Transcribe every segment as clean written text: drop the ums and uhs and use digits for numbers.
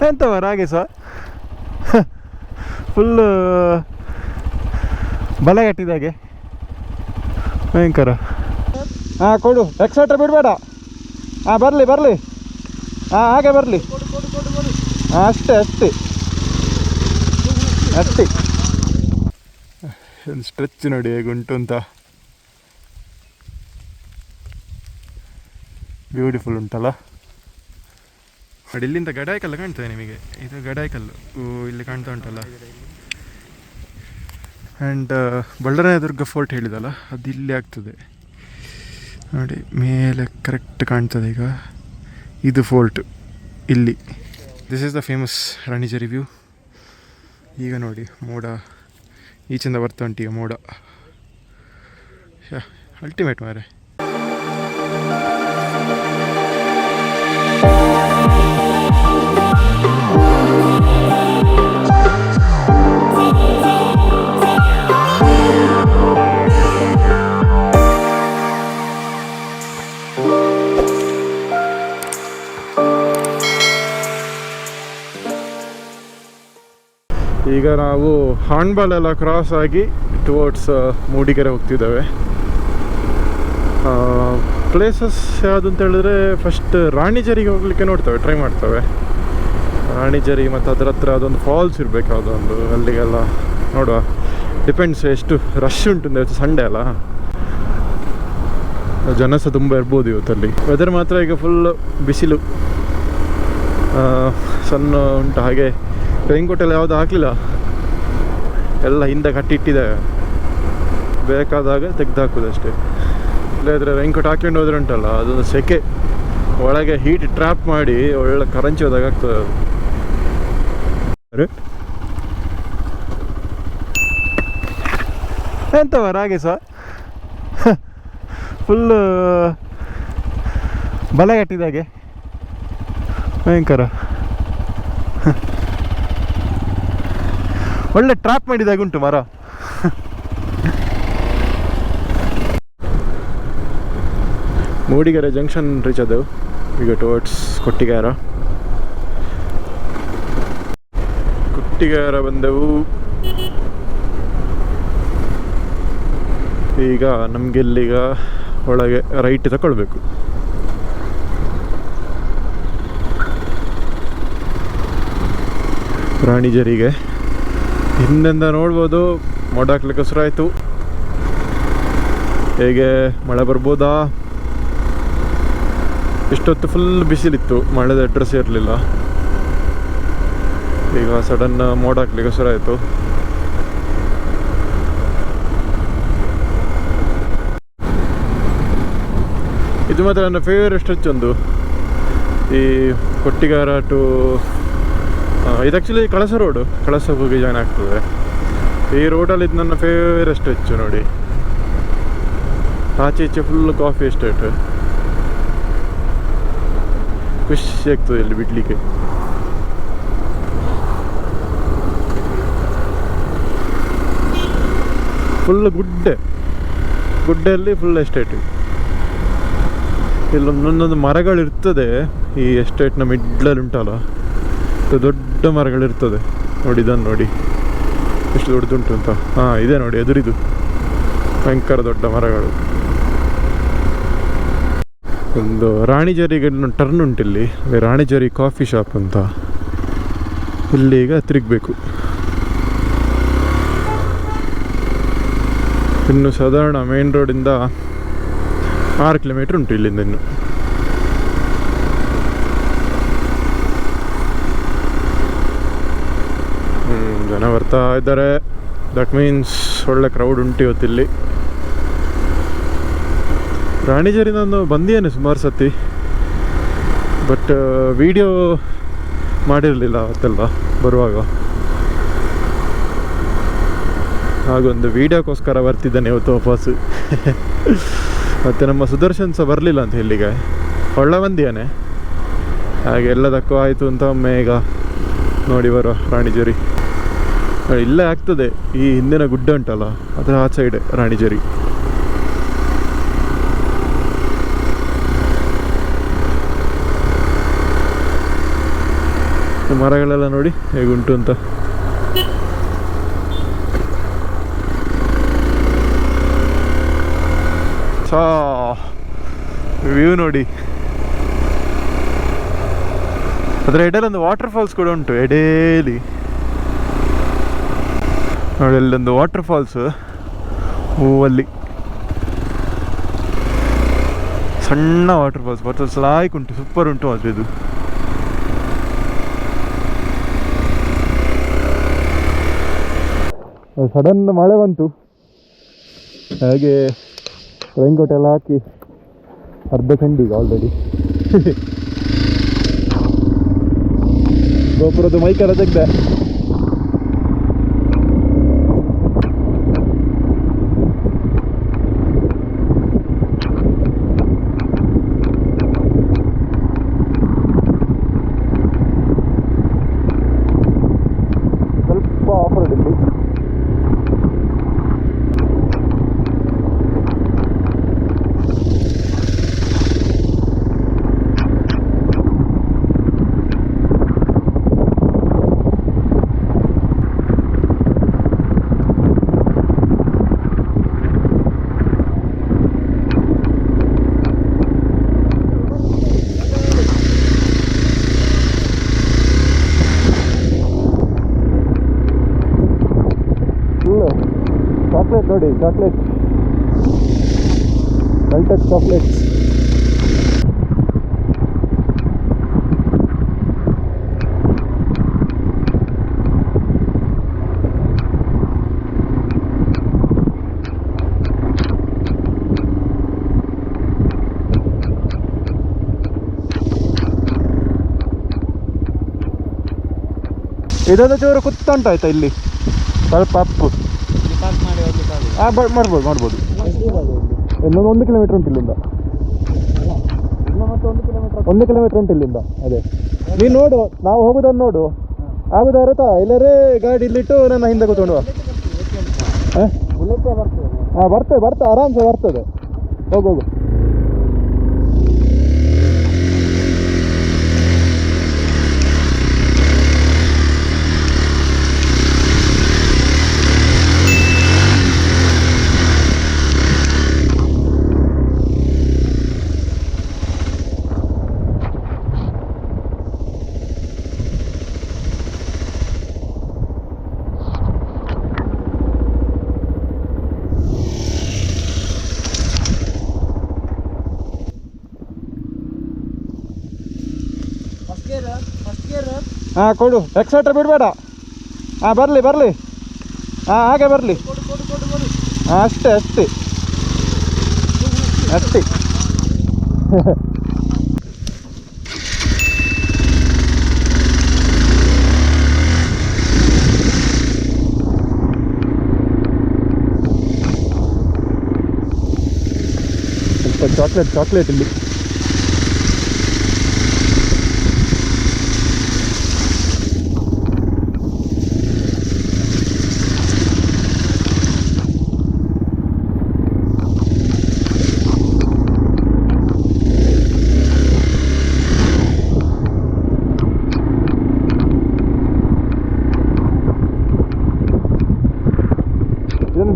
ಎಂತವ ರಾಗಿ ಸಹ ಫುಲ್ಲು ಬಲೆ ಕಟ್ಟಿದಾಗೆ ಭಯಂಕರ. ಹಾಂ ಕೊಡು, ಎಕ್ಸೆಟ್ರಾ ಬಿಡಬೇಡ. ಹಾಂ ಬರಲಿ ಬರಲಿ, ಹಾಂ ಹಾಗೆ ಬರಲಿ. ಹಾಂ ಅಷ್ಟೇ ಅಷ್ಟೇ ಅಷ್ಟೇ. ಒಂದು ಸ್ಟ್ರೆಚ್ ನೋಡಿ ಹೇಗುಂಟು ಅಂತ, ಬ್ಯೂಟಿಫುಲ್ ಉಂಟಲ್ಲ ನೋಡಿ. ಇಲ್ಲಿಂದ ಗಡಾಯಿಕಲ್ಲು ಕಾಣ್ತದೆ ನಿಮಗೆ, ಇದು ಗಡಾಯಿಕಲ್ಲು ಇಲ್ಲಿ ಕಾಣ್ತಾ ಉಂಟಲ್ಲ. ಆ್ಯಂಡ್ ಬಳ್ಳಾರಾಯನದುರ್ಗ ಫೋರ್ಟ್ ಹೇಳಿದಲ್ಲ, ಅದು ಇಲ್ಲಿ ಆಗ್ತದೆ ನೋಡಿ, ಮೇಲೆ ಕರೆಕ್ಟ್ ಕಾಣ್ತದೆ ಈಗ. ಇದು ಫೋರ್ಟ್ ಇಲ್ಲಿ. This is the famous Rani zari view. ಈಗ ನೋಡಿ ಮೋಡ ಈಚಿಂದ ಬರ್ತಾ ಉಂಟು, ಈಗ ಮೋಡ ಅಲ್ಟಿಮೇಟ್ ಮಾರೆ. ಈಗ ನಾವು ಹಾಂಡ್ಬಾಲ್ ಎಲ್ಲ ಕ್ರಾಸ್ ಆಗಿ ಟುವರ್ಡ್ಸ್ ಮೂಡಿಗೆರೆ ಹೋಗ್ತಿದ್ದೇವೆ. ಪ್ಲೇಸಸ್ ಯಾವುದು ಅಂತ ಹೇಳಿದ್ರೆ ಫಸ್ಟ್ ರಾಣಿ ಝರಿಗೆ ಹೋಗಲಿಕ್ಕೆ ಟ್ರೈ ಮಾಡ್ತೇವೆ. ರಾಣಿ ಝರಿ ಮತ್ತು ಅದರ ಹತ್ರ ಅದೊಂದು ಫಾಲ್ಸ್ ಇರಬೇಕು ಯಾವುದೊಂದು, ಅಲ್ಲಿಗೆಲ್ಲ ನೋಡುವ. ಡಿಪೆಂಡ್ಸ್ ಎಷ್ಟು ರಶ್ ಉಂಟು ಇವತ್ತು ಸಂಡೇ ಅಲ್ಲ, ಜನ ಸಹ ತುಂಬ ಇರ್ಬೋದು ಇವತ್ತಲ್ಲಿ. ವೆದರ್ ಮಾತ್ರ ಈಗ ಫುಲ್ ಬಿಸಿಲು, ಸಣ್ಣ ಉಂಟು. ಹಾಗೆ ರೈನ್ಕೋಟ್ ಎಲ್ಲ ಯಾವುದು ಹಾಕಲಿಲ್ಲ, ಎಲ್ಲ ಹಿಂದೆ ಕಟ್ಟಿಟ್ಟಿದ್ದೇವೆ, ಬೇಕಾದಾಗ ತೆಗೆದು ಹಾಕೋದಷ್ಟೇ. ಇಲ್ಲದ್ರೆ ರೈನ್ಕೋಟ್ ಹಾಕೊಂಡು ಹೋದ್ರೆ ಉಂಟಲ್ಲ ಅದೊಂದು ಸೆಕೆ, ಒಳಗೆ ಹೀಟ್ ಟ್ರ್ಯಾಪ್ ಮಾಡಿ ಒಳ್ಳೆ ಕರಂಚಿ ಹೋದಾಗ ಆಗ್ತದೆ ಅದು. ಎಂತವ ರಾಗಿ ಸಹ ಫುಲ್ಲು ಬಲೆ ಕಟ್ಟಿದಾಗೆ ಭಯಂಕರ. ಒಳ್ಳೆ ಟ್ರ್ಯಾಪ್ ಮಾಡಿದಾಗ ಉಂಟು ಮರ. ಮೂಡಿಗೆರೆ ಜಂಕ್ಷನ್ ರೀಚ್ ಆದೆವು ಈಗ ಟುವರ್ಡ್ಸ್ ಕೊಟ್ಟಿಗೆಹಾರ ಬಂದೆವು. ಈಗ ನಮಗೆಲ್ಲೀಗ ಒಳಗೆ ರೈಟ್ ತಗೊಳ್ಬೇಕು. ರಾಣಿ ಝರಿಗೆ ಹಿಂದಿಂದ ನೋಡ್ಬೋದು ಮೋಡ ಹಾಕ್ಲಿಕ್ಕೆ ಹೆಸರಾಯಿತು. ಹೇಗೆ ಮಳೆ ಬರ್ಬೋದಾ? ಇಷ್ಟೊತ್ತು ಫುಲ್ ಬಿಸಿಲಿತ್ತು, ಮಳೆದ ಅಡ್ರೆಸ್ ಇರಲಿಲ್ಲ. ಈಗ ಸಡನ್ ಮೋಡ ಹಾಕ್ಲಿಕ್ಕೆ ಹೆಸರಾಯಿತು. ಇದು ಮಾತ್ರ ನನ್ನ ಫೇವರೇಟ್ ಸ್ಟ್ರೆಚ್ ಒಂದು, ಈ ಕೊಟ್ಟಿಗೆಹಾರ ಟು ಇದು ಆ್ಯಕ್ಚುಲಿ ಕಳಸ ರೋಡು, ಕಳಸ ಹೋಗಿ ಜಾಯ್ನ್ ಆಗ್ತದೆ. ಈ ರೋಡಲ್ಲಿ ಇದು ನನ್ನ ಫೇವರೇಟ್ ಸ್ಟ್ರೆಚ್ಚು ನೋಡಿ. ಆಚೆ ಈಚೆ ಫುಲ್ ಕಾಫಿ ಎಸ್ಟೇಟ್, ಖುಷಿ ಆಗ್ತದೆ ಇಲ್ಲಿ ಬಿಡಲಿಕ್ಕೆ. ಫುಲ್ ಗುಡ್ಡೆಯಲ್ಲಿ ಫುಲ್ ಎಸ್ಟೇಟ್. ಇಲ್ಲೊಂದೊಂದೊಂದು ಮರಗಳಿರ್ತದೆ ಈ ಎಸ್ಟೇಟ್ನ ಮಿಡ್ಲಲ್ಲಿ ಉಂಟಲ್ಲ, ದೊಡ್ಡ ಮರಗಳಿರ್ತದೆ ನೋಡಿ. ಇದನ್ನು ನೋಡಿ ಎಷ್ಟು ದೊಡ್ಡದುಂಟು ಅಂತ. ಹಾಂ ಇದೆ ನೋಡಿ ಎದುರಿದು ಭಯಂಕರ ದೊಡ್ಡ ಮರಗಳು. ಒಂದು ರಾಣಿ ಝರಿಗೆ ಟರ್ನ್ ಉಂಟು ಇಲ್ಲಿ, ರಾಣಿ ಝರಿ ಕಾಫಿ ಶಾಪ್ ಅಂತ. ಇಲ್ಲಿ ಈಗ ತಿರುಗಬೇಕು. ಇನ್ನು ಸಾಧಾರಣ ಮೇನ್ ರೋಡಿಂದ 6 ಕಿಲೋಮೀಟ್ರ್ ಉಂಟು ಇಲ್ಲಿಂದ. ಇನ್ನು ಜನ ಬರ್ತಾ ಇದ್ದಾರೆ. ದಟ್ ಮೀನ್ಸ್ ಒಳ್ಳೆ ಕ್ರೌಡ್ ಉಂಟು ಇವತ್ತಿಲ್ಲಿ. ರಾಣಿ ಝರಿ ನಾನು ಬಂದಿದ್ದೇನೆ ಸುಮಾರು ಸತಿ, ಬಟ್ ವಿಡಿಯೋ ಮಾಡಿರಲಿಲ್ಲ ಅವತ್ತೆಲ್ಲ ಬರುವಾಗ. ಹಾಗೊಂದು ವೀಡಿಯೋಕ್ಕೋಸ್ಕರ ಬರ್ತಿದ್ದಾನೆ ಇವತ್ತು ವಾಪಸ್ಸು. ಮತ್ತು ನಮ್ಮ ಸುದರ್ಶನ್ ಸಹ ಬರಲಿಲ್ಲ ಅಂತ ಇಲ್ಲಿಗೆ, ಒಳ್ಳೆ ಬಂದಿಯಾನೆ. ಹಾಗೆ ಎಲ್ಲದಕ್ಕೂ ಆಯಿತು ಅಂತ ಒಮ್ಮೆ ಈಗ ನೋಡಿ ಬರುವ ರಾಣಿ ಝರಿ. ಇಲ್ಲೇ ಆಗ್ತದೆ, ಈ ಹಿಂದಿನ ಗುಡ್ಡ ಉಂಟಲ್ಲ ಅದರ ಆ ಸೈಡ್ ರಾಣಿ ಝರಿ. ಮರಗಳೆಲ್ಲ ನೋಡಿ ಹೇಗುಂಟು ಅಂತ. ವ್ಯೂ ನೋಡಿ. ಅದರ ಎಡೆಯಲ್ಲಿ ಒಂದು ವಾಟರ್ ಫಾಲ್ಸ್ ಕೂಡ ಉಂಟು, ಎಡೇಲಿ ನೋಡಿ, ಅಲ್ಲೊಂದು ವಾಟರ್ ಫಾಲ್ಸ್ ಹೂವಲ್ಲಿ ಸಣ್ಣ ವಾಟರ್ ಫಾಲ್ಸ್ ಲಾಯ್ಕ್ ಉಂಟು, ಸೂಪರ್ ಉಂಟು ಮಾತ್ರ ಇದು. ಸಡನ್ ಮಳೆ ಬಂತು, ಹಾಗೆ ರೈನ್ಕೋಟ್ ಎಲ್ಲ ಹಾಕಿ ಅರ್ಧ ಚೆಂಡಿಗೆ ಆಲ್ರೆಡಿ. ಗೋಪುರದ ಮೈಕೆಲ್ಲ ತೆಗ್ದೆ. ಸ್ವಲ್ಪ ಆಫ್ ರೋಡ್ ಇಲ್ಲಿ. ಚಾಕ್ಲೇಟ್ ನೋಡಿ, ಚಾಕ್ಲೇಟ್, ಮೆಲ್ಟೆಡ್ ಚಾಕ್ಲೇಟ್. ಇದೊಂದು ಚೂರು ಕುತ್ತುಂಟಾಯ್ತಾ ಇಲ್ಲಿ, ಸ್ವಲ್ಪ ಅಪ್ಪು. ಮಾಡ್ಬೋದು. ಇನ್ನೊಂದು 1 ಕಿಲೋಮೀಟರ್ ಉಂಟು ಇಲ್ಲಿಂದ, 1 ಕಿಲೋಮೀಟರ್ ಉಂಟು ಇಲ್ಲಿಂದ. ಅದೇ ನೀನು ನೋಡು, ನಾವು ಹೋಗೋದನ್ನು ನೋಡು, ಆಗುದಾರತಾ ಇಲ್ಲರೇ ಗಾಡಿ ಇಲ್ಲಿಟ್ಟು ನನ್ನ ಹಿಂದೆ ಕೂತ್ಕೊಂಡು ಬರ್ತದೆ ಆರಾಮ್ಸೆ ಬರ್ತದೆ. ಹೋಗು. ಹಾಂ ಕೊಡು, ಎಕ್ಸೆಟ್ರಾ ಬಿಡಬೇಡ. ಹಾಂ ಬರಲಿ ಹಾಂ ಹಾಗೆ ಬರಲಿ. ಹಾಂ ಅಷ್ಟೇ ಸ್ವಲ್ಪ ಚಾಕ್ಲೇಟ್ ಇಲ್ಲಿ.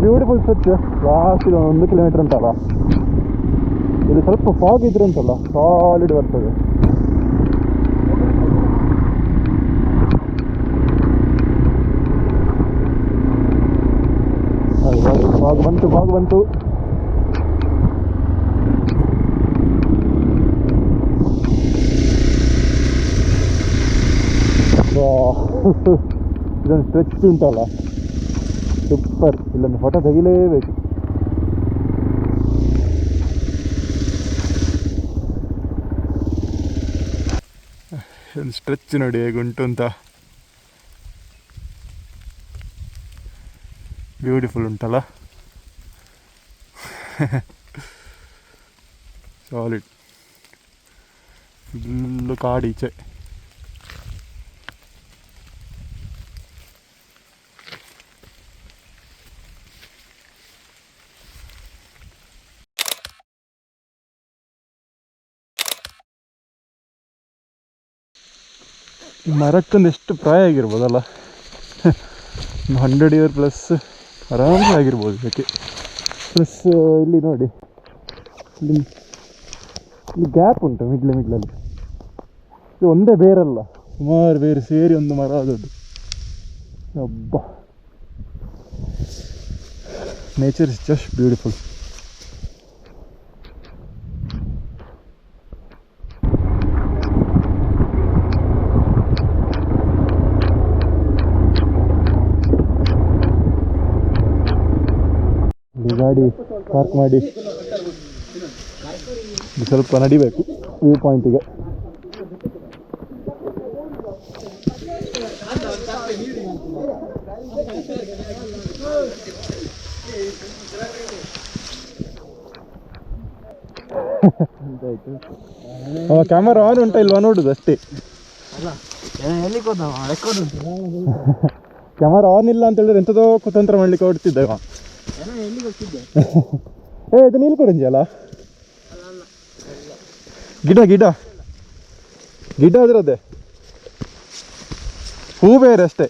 Beautiful stretch. ಲಾಸ್ಟ್ ಇದು 1 ಕಿಲೋಮೀಟರ್ ಉಂಟಲ್ಲ, ಇಲ್ಲಿ ಸ್ವಲ್ಪ ಫಾಗ್ ಇದ್ರೆ ಉಂಟಲ್ಲ ಸಾಲಿಡ್ ಬರ್ತದೆ. ಫಾಗ್ ಬಂತು. ಇದೊಂದು ಸ್ಟ್ರೆಚ್ ಉಂಟಲ್ಲ, ಸೂಪರ್. ಇಲ್ಲೊಂದು ಫೋಟೋ ತೆಗಿಲೇಬೇಕು. ಒಂದು ಸ್ಟ್ರೆಚ್ ನೋಡಿ ಹೇಗುಂಟು ಅಂತ, ಬ್ಯೂಟಿಫುಲ್ ಉಂಟಲ್ಲ. Solid full ಕಾಡೀಚೆ. ಮರಕ್ಕೊಂದು ಎಷ್ಟು ಪ್ರಾಯ ಆಗಿರ್ಬೋದಲ್ಲ, 100 ಇಯರ್ ಪ್ಲಸ್ ಆರಾಮೇ ಆಗಿರ್ಬೋದು ಇದಕ್ಕೆ. ಪ್ಲಸ್ ಇಲ್ಲಿ ನೋಡಿ, ಇಲ್ಲಿ ಗ್ಯಾಪ್ ಉಂಟು ಮಿಡ್ಲಲ್ಲಿ. ಇದು ಒಂದೇ ಬೇರಲ್ಲ, ಸುಮಾರು ಬೇರೆ ಸೇರಿ ಒಂದು ಮರ ಆದದ್ದು. ಹಬ್ಬ, ನೇಚರ್ ಇಸ್ ಜಸ್ಟ್ ಬ್ಯೂಟಿಫುಲ್. ಗಾಡಿ ಪಾರ್ಕ್ ಮಾಡಿ ಸ್ವಲ್ಪ ನಡಿಬೇಕು ವ್ಯೂ ಪಾಯಿಂಟಿಗೆ. ಕ್ಯಾಮರಾ ಆನ್ ಉಂಟಾ ಇಲ್ವಾ ನೋಡುದು ಅಷ್ಟೇ. ಕ್ಯಾಮರಾ ಆನ್ ಇಲ್ಲ ಅಂತ ಹೇಳಿದ್ರೆ ಎಂಥದೋ ಕುತಂತ್ರ ಮಾಡ್ಲಿಕ್ಕೆ ಹೊಡ್ತಿದ್ದೆ. ಇದು ನೀಲ್ಕೊರಂಜಿ ಅಲ್ಲ, ಗಿಡ ಅದ್ರದ್ದೇ, ಹೂ ಬೇರೆ ಅಷ್ಟೇ.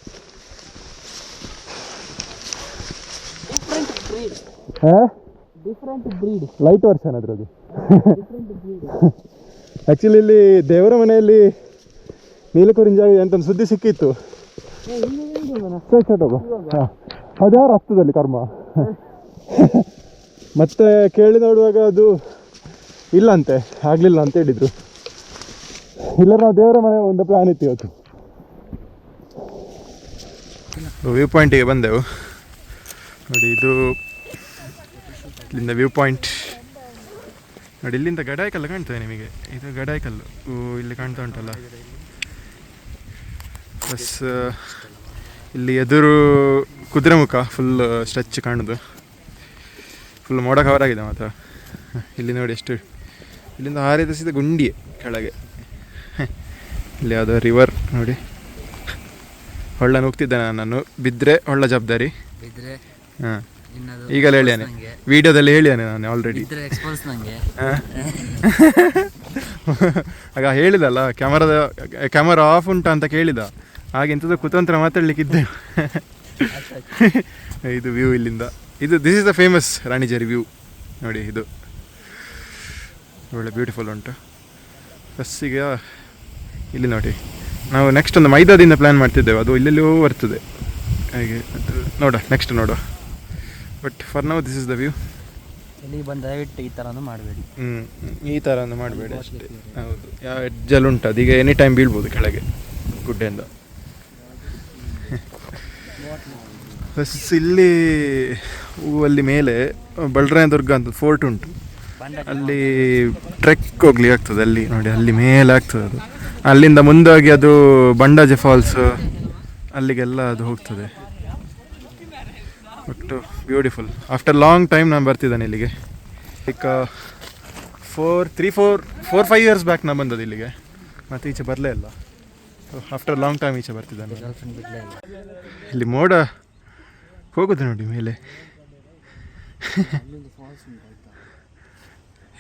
ಲೈಟ್ ವರ್ಷನ್ ಅದ್ರದ್ದು. ಆ್ಯಕ್ಚುಲಿ ಇಲ್ಲಿ ದೇವರ ಮನೆಯಲ್ಲಿ ನೀಲಕುರಿಂಜಿ ಆಗಿದೆ ಅಂತ ಒಂದು ಸುದ್ದಿ ಸಿಕ್ಕಿತ್ತು. ಅದ್ಯಾರು ಹಸ್ತದಲ್ಲಿ ಕರ್ಮ. ಮತ್ತೆ ಕೇಳಿ ನೋಡುವಾಗ ಅದು ಇಲ್ಲಂತೆ, ಆಗಲಿಲ್ಲ ಅಂತ ಹೇಳಿದರು. ಇಲ್ಲ, ನಾವು ದೇವರ ಮನೆ ಒಂದು ಪ್ಲಾನ್ ಇತ್ತು ಇವತ್ತು. ವ್ಯೂ ಪಾಯಿಂಟಿಗೆ ಬಂದೆವು ನೋಡಿ. ಇದು ಇಲ್ಲಿಂದ ವ್ಯೂ ಪಾಯಿಂಟ್ ನೋಡಿ. ಇಲ್ಲಿಂದ ಗಡಾಯಿಕಲ್ಲು ಕಾಣ್ತದೆ ನಿಮಗೆ. ಇದು ಗಡಾಯಿಕಲ್ಲು ಇಲ್ಲಿ ಕಾಣ್ತಾ ಉಂಟಲ್ಲ. ಪ್ಲಸ್ ಇಲ್ಲಿ ಎದುರು ಕುದುರೆಮುಖ ಫುಲ್ ಸ್ಟ್ರೆಚ್ ಕಾಣೋದು. ಫುಲ್ ಮೋಡ ಕವರ್ ಆಗಿದೆ ಮಾತ್ರ. ಇಲ್ಲಿ ನೋಡಿ ಎಷ್ಟು, ಇಲ್ಲಿಂದ ಹಾರಿದ ಸೀದಾ ಗುಂಡಿಯೇ ಕೆಳಗೆ. ಇಲ್ಲಿ ಯಾವುದೋ ರಿವರ್ ನೋಡಿ. ಹೊಳ್ಳ ನುಗ್ತಿದ್ದೆ ನಾನು, ಬಿದ್ದರೆ ಹೊಳ್ಳ ಜವಾಬ್ದಾರಿ. ಹಾಂ, ಈಗಲೇ ಹೇಳ್ಯಾನೆ, ವಿಡಿಯೋದಲ್ಲಿ ಹೇಳ್ಯಾನೆ ನಾನು ಆಲ್ರೆಡಿ. ಆಗ ಹೇಳಿದಲ್ಲ, ಕ್ಯಾಮರಾ ಆಫ್ ಉಂಟಾ ಅಂತ ಕೇಳಿದ. ಹಾಗೆ ಎಂಥದ್ದು ಕುತಂತ್ರ ಮಾತಾಡ್ಲಿಕ್ಕಿದ್ದೆ. ಇದು ವ್ಯೂ ಇಲ್ಲಿಂದ. This is the famous Rani zari view ನೋಡಿ. ಇದು ಒಳ್ಳೆ ಬ್ಯೂಟಿಫುಲ್ ಉಂಟು. ಬಸ್ಸಿಗೆ ಇಲ್ಲಿ ನೋಡಿ, ನಾವು ನೆಕ್ಸ್ಟ್ ಒಂದು ಮೈದಾದಿಂದ ಪ್ಲ್ಯಾನ್ ಮಾಡ್ತಿದ್ದೇವೆ. ಅದು ಇಲ್ಲೆಲ್ಲೋ ಬರ್ತದೆ ಹಾಗೆ, ಅದು ನೆಕ್ಸ್ಟ್ ನೋಡುವ. But for now this is the view. ಇಲ್ಲಿ ಬಂದು ದಯವಿಟ್ಟು ಈ ಥರನೂ ಮಾಡಬೇಡಿ. ಈ ಥರ ಮಾಡಬೇಡಿ ಅಷ್ಟೇ. ಹೌದು, ಯಾವ ಎಡ್ಜಲ್ಲಿ ಉಂಟು ಅದೀಗ ಎನಿ ಟೈಮ್ ಬೀಳ್ಬೋದು ಕೆಳಗೆ ಗುಡ್ಡೆಯಿಂದ. ಪ್ಲಸ್ ಇಲ್ಲಿ ಅಲ್ಲಿ ಮೇಲೆ ಬಳ್ಳರಾಯನದುರ್ಗ ಅಂತ ಫೋರ್ಟ್ ಉಂಟು. ಅಲ್ಲಿ ಟ್ರೆಕ್ ಹೋಗ್ಲಿಕ್ಕೆ ಆಗ್ತದೆ. ಅಲ್ಲಿ ನೋಡಿ, ಅಲ್ಲಿ ಮೇಲೆ ಆಗ್ತದೆ ಅದು. ಅಲ್ಲಿಂದ ಮುಂದಾಗಿ ಅದು ಬಂಡಾಜೆ ಫಾಲ್ಸ್ ಅಲ್ಲಿಗೆಲ್ಲ ಅದು ಹೋಗ್ತದೆ. ಒಟ್ಟು ಬ್ಯೂಟಿಫುಲ್. ಆಫ್ಟರ್ ಲಾಂಗ್ ಟೈಮ್ ನಾನು ಬರ್ತಿದ್ದಾನೆ ಇಲ್ಲಿಗೆ. ಲೈಕ್ 4-5 ಇಯರ್ಸ್ ಬ್ಯಾಕ್ ನಾನು ಬಂದದ್ದು ಇಲ್ಲಿಗೆ. ಮತ್ತು ಈಚೆ ಬರಲೇ ಇಲ್ಲ. ಆಫ್ಟರ್ ಲಾಂಗ್ ಟೈಮ್ ಈಚೆ ಬರ್ತಿದ್ದಾನೆ. ಇಲ್ಲಿ ಮೋಡ ಹೋಗೋದು ನೋಡಿ ಮೇಲೆ.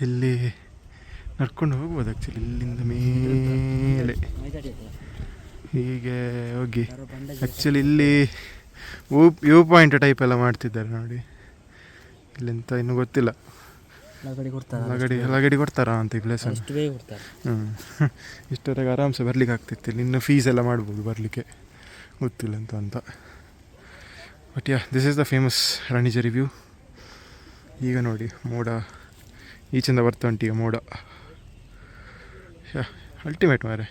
ಇಲ್ಲಿ ನಡ್ಕೊಂಡು ಹೋಗ್ಬೋದು ಆ್ಯಕ್ಚುಲಿ. ಇಲ್ಲಿಂದ ಮೇಲೆ ಹೀಗೆ ಹೋಗಿ ಆ್ಯಕ್ಚುಲಿ ಇಲ್ಲಿ ವ್ಯೂ ಪಾಯಿಂಟ್ ಟೈಪ್ ಎಲ್ಲ ಮಾಡ್ತಿದ್ದಾರೆ ನೋಡಿ. ಇಲ್ಲಿಂತ ಇನ್ನೂ ಗೊತ್ತಿಲ್ಲ. ಲಗಡಿ ಕೊಡ್ತಾರಾ ಅಂತ ಈ ಪ್ಲೇಸನ್ನು. ಇಷ್ಟೊತ್ತಿಗೆ ಆರಾಮ್ಸೆ ಬರ್ಲಿಕ್ಕೆ ಆಗ್ತಿತ್ತು. ಇಲ್ಲಿ ಇನ್ನು ಫೀಸ್ ಎಲ್ಲ ಮಾಡ್ಬೋದು ಬರಲಿಕ್ಕೆ, ಗೊತ್ತಿಲ್ಲ ಅಂತ. But yeah, this is the famous Rani zari view. ಈಗ ನೋಡಿ ಮೋಡ ಈಚಿಂದ ಬರ್ತಾ ಉಂಟು ಈಗ ಮೋಡ. ಯಾ, ಅಲ್ಟಿಮೇಟ್ ಮಾರೆ.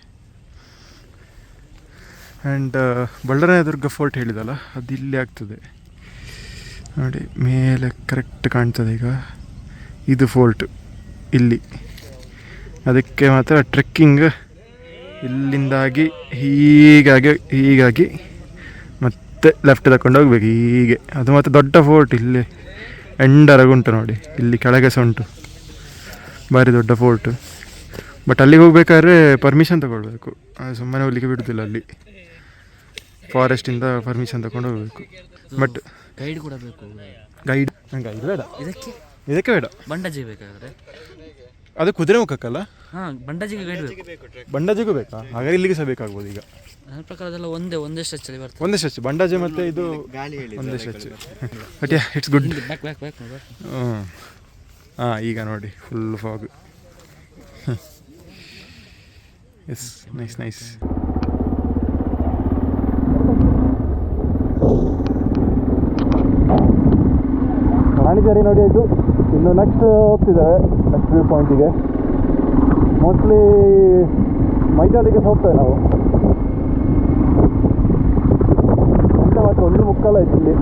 ಆ್ಯಂಡ್ ಬಳ್ಳರಾಯನದುರ್ಗ ಫೋರ್ಟ್ ಹೇಳಿದಲ್ಲ, ಅದು ಇಲ್ಲಿ ಆಗ್ತದೆ ನೋಡಿ. ಮೇಲೆ ಕರೆಕ್ಟ್ ಕಾಣ್ತದೆ ಈಗ. ಇದು ಫೋರ್ಟ್ ಇಲ್ಲಿ. ಅದಕ್ಕೆ ಮಾತ್ರ ಟ್ರೆಕ್ಕಿಂಗ್ ಇಲ್ಲಿಂದಾಗಿ ಹೀಗಾಗಿ ಮತ್ತೆ ಲೆಫ್ಟ್ ತಗೊಂಡು ಹೋಗ್ಬೇಕು ಹೀಗೆ. ಅದು ಮತ್ತು ದೊಡ್ಡ ಫೋರ್ಟ್ ಇಲ್ಲಿ ಎಂಡರಗುಂಟು ನೋಡಿ. ಇಲ್ಲಿ ಕೆಳಗೆ ಸಹ ಉಂಟು ಭಾರಿ ದೊಡ್ಡ ಫೋರ್ಟ್. ಬಟ್ ಅಲ್ಲಿಗೆ ಹೋಗ್ಬೇಕಾದ್ರೆ ಪರ್ಮಿಷನ್ ತಗೊಳ್ಬೇಕು. ಸುಮ್ಮನೆ ಹೋಗ್ಲಿಕ್ಕೆ ಬಿಡುತ್ತಿಲ್ಲ. ಅಲ್ಲಿ ಫಾರೆಸ್ಟಿಂದ ಪರ್ಮಿಷನ್ ತಗೊಂಡು ಹೋಗಬೇಕು. ಬಟ್ ಗೈಡ್ ಕೂಡ ಬೇಕು. ಗೈಡ್ ಬೇಡ, ಇದಕ್ಕೆ ಬೇಡ. ಬಂಡಾಜಿ ಬೇಕಾದ್ರೆ ಅದು ಕುದುರೆಮುಖಕ್ಕಲ್ಲ. ಹಾಂ, ಬಂಡಾಜಿಗೆ ಗೈಡ್ ಬೇಕು. ಬಂಡಾಜಿಗೂ ಬೇಕಾ? ಹಾಗಾದ್ರೆ ಇಲ್ಲಿಗೆ ಸಹ ಬೇಕಾಗ್ಬೋದು ಈಗ. ನನ್ನ ಪ್ರಕಾರ ಅದೆಲ್ಲ ಒಂದೇ ಸ್ಟ್ರೆಚಲ್ಲಿ ಬರ್ತದೆ. ಒಂದೇ ಸ್ಟ್ರೆಚ್ ಬಂಡಾಜೆ ಮತ್ತು ಇದು ಗಾಳಿ ಹೇಳಿ ಒಂದೇ stretch. But yeah it's good. Back ಹಾಂ ಈಗ ನೋಡಿ full fog. Yes nice. Rani Jhari ನೋಡಿ ಆಯಿತು. ಇನ್ನು ನೆಕ್ಸ್ಟ್ ಹೋಗ್ತಿದ್ದಾವೆ ನೆಕ್ಸ್ಟ್ ವ್ಯೂ ಪಾಯಿಂಟಿಗೆ. ಮೋಸ್ಟ್ಲಿ ಮೈಜಾಲಿಗೆ ಹೋಗ್ತೇವೆ ನಾವು. ಅಂತ ಮಾತ್ರ 1:45 ಆಯ್ತು ಇಲ್ಲಿ.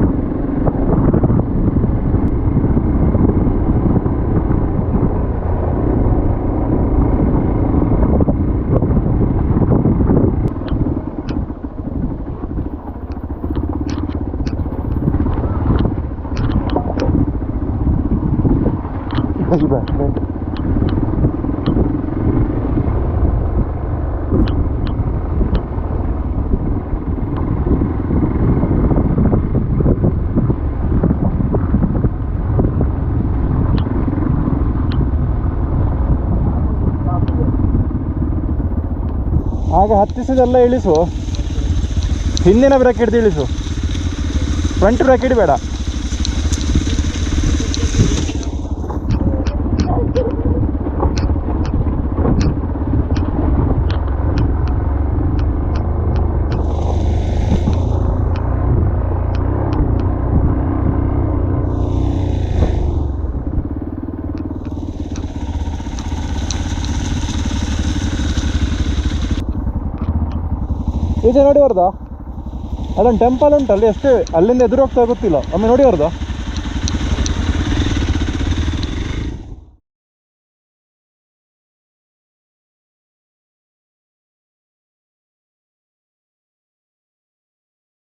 ಆಗ ಹತ್ತಿಸಿದೆಲ್ಲ ಇಳಿಸು. ಹಿಂದಿನ ಬ್ರೇಕ್ ಹಿಡಿದು ಇಳಿಸು, ಫ್ರಂಟ್ ಬ್ರೇಕ್ ಹಿಡಿಬೇಡ. ಇದು ನೋಡಿ ಬರ್ದ ಅಲ್ಲೊಂದು ಟೆಂಪಲ್ ಉಂಟಲ್ಲಿ, ಅಷ್ಟೇ. ಅಲ್ಲಿಂದ ಎದುರು ಹೋಗ್ತಾ ಗೊತ್ತಿಲ್ಲ. ಒಮ್ಮೆ ನೋಡಿ ಬರ್ದ.